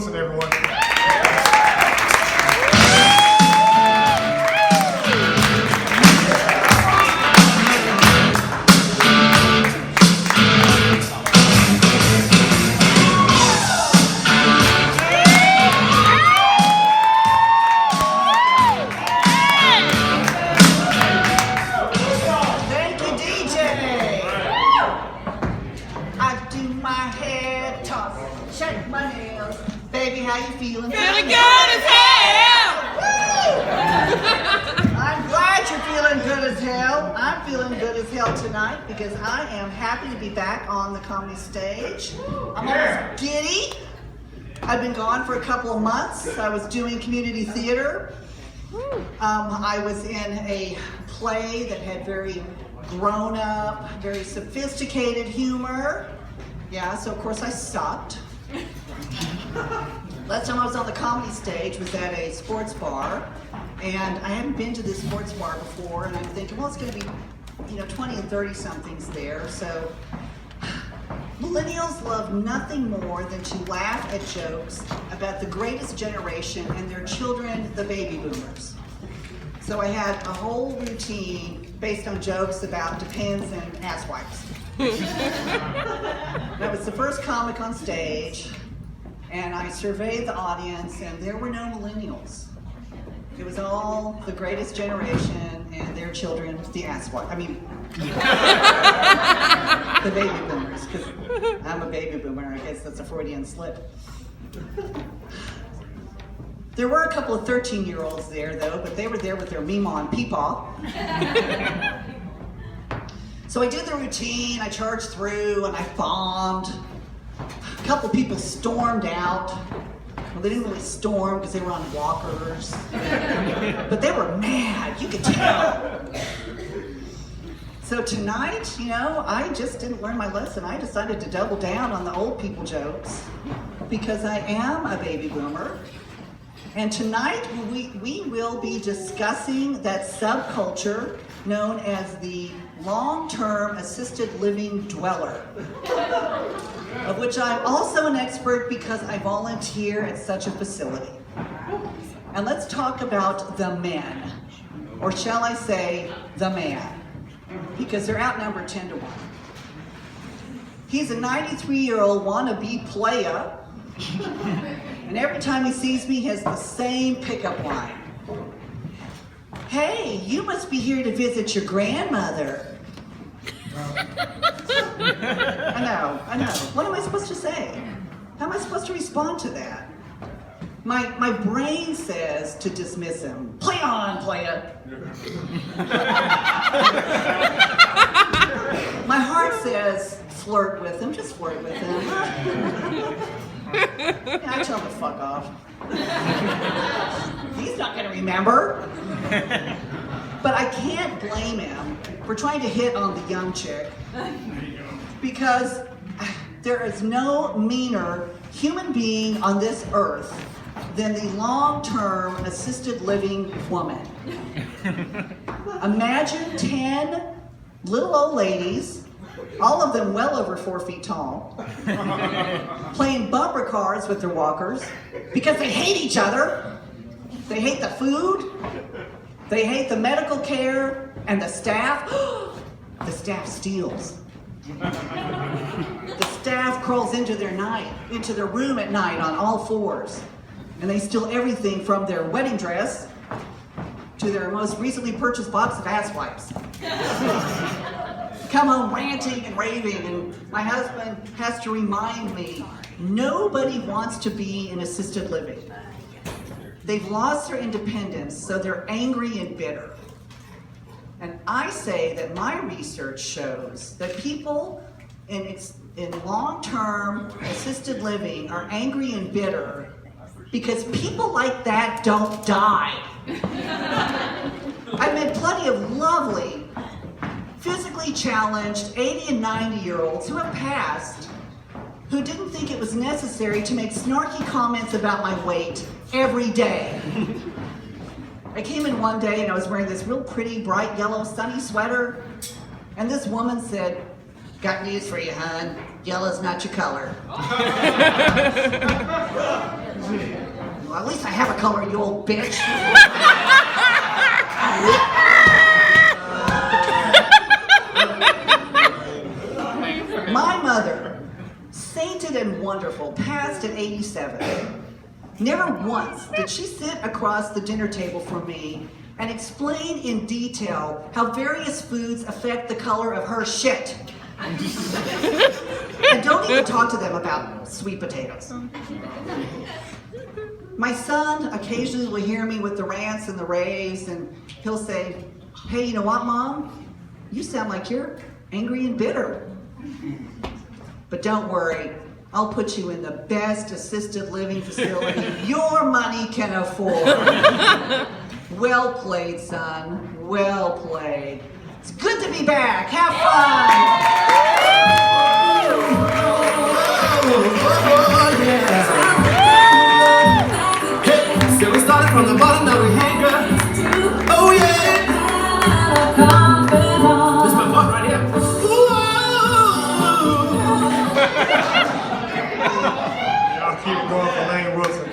Everyone. Thank you, DJ. I do my hair, toss, shake my nails. Baby, how you feeling? Feeling good as hell! I'm glad you're feeling good as hell. I'm feeling good as hell tonight because I am happy to be back on the comedy stage. I'm almost giddy. I've been gone for a couple of months. I was doing community theater. I was in a play that had very grown-up, very sophisticated humor. Yeah, so of course I sucked. Last time I was on the comedy stage was at a sports bar, and I hadn't been to this sports bar before, and I'm thinking, well, it's going to be, 20 and 30 somethings there. So millennials love nothing more than to laugh at jokes about the greatest generation and their children, the baby boomers. So I had a whole routine based on jokes about Depends and asswipes. I was the first comic on stage, and I surveyed the audience, and there were no millennials. It was all the greatest generation and their children, the asswipe. The baby boomers, because I'm a baby boomer. I guess that's a Freudian slip. There were a couple of 13-year-olds there, though, but they were there with their Meemaw and Peepaw. So I did the routine, I charged through, and I bombed. A couple people stormed out. Well, they didn't really storm because they were on walkers. But they were mad, you could tell. So tonight, I just didn't learn my lesson. I decided to double down on the old people jokes because I am a baby boomer. And tonight we will be discussing that subculture known as the long-term assisted living dweller, of which I'm also an expert because I volunteer at such a facility. And let's talk about the men, or shall I say, the man, because they're outnumbered 10 to 1. He's a 93-year-old wannabe playa, and every time he sees me, he has the same pickup line. Hey, you must be here to visit your grandmother. I know. What am I supposed to say? How am I supposed to respond to that? My brain says to dismiss him. Play on, playa. My heart says flirt with him, just flirt with him. Yeah, I tell him to fuck off. He's not going to remember. But I can't blame him for trying to hit on the young chick because there is no meaner human being on this earth than the long-term assisted living woman. Imagine 10 little old ladies, all of them well over 4 feet tall, playing bumper cars with their walkers because they hate each other. They hate the food. They hate the medical care and the staff. The staff steals. The staff crawls into their room at night on all fours. And they steal everything from their wedding dress to their most recently purchased box of ass wipes. Come home ranting and raving, and my husband has to remind me, nobody wants to be in assisted living. They've lost their independence, so they're angry and bitter. And I say that my research shows that people in long-term assisted living are angry and bitter because people like that don't die. I've met plenty of lovely, physically challenged 80 and 90-year-olds who have passed who didn't think it was necessary to make snarky comments about my weight every day. I came in one day and I was wearing this real pretty, bright yellow, sunny sweater, and this woman said, "Got news for you, hon. Yellow's not your color." At least I have a color, you old bitch. My mother, sainted and wonderful, passed at 87. Never once did she sit across the dinner table from me and explain in detail how various foods affect the color of her shit. And don't even talk to them about sweet potatoes. My son occasionally will hear me with the rants and the raves, and he'll say, hey, you know what, Mom? You sound like you're angry and bitter. But don't worry, I'll put you in the best assisted living facility your money can afford. Well played, son. Well played. It's good to be back. Have Hey, so we started from the bottom, now we're here, girl. Oh yeah! This is my part right here. Y'all keep going for Lane Wilson.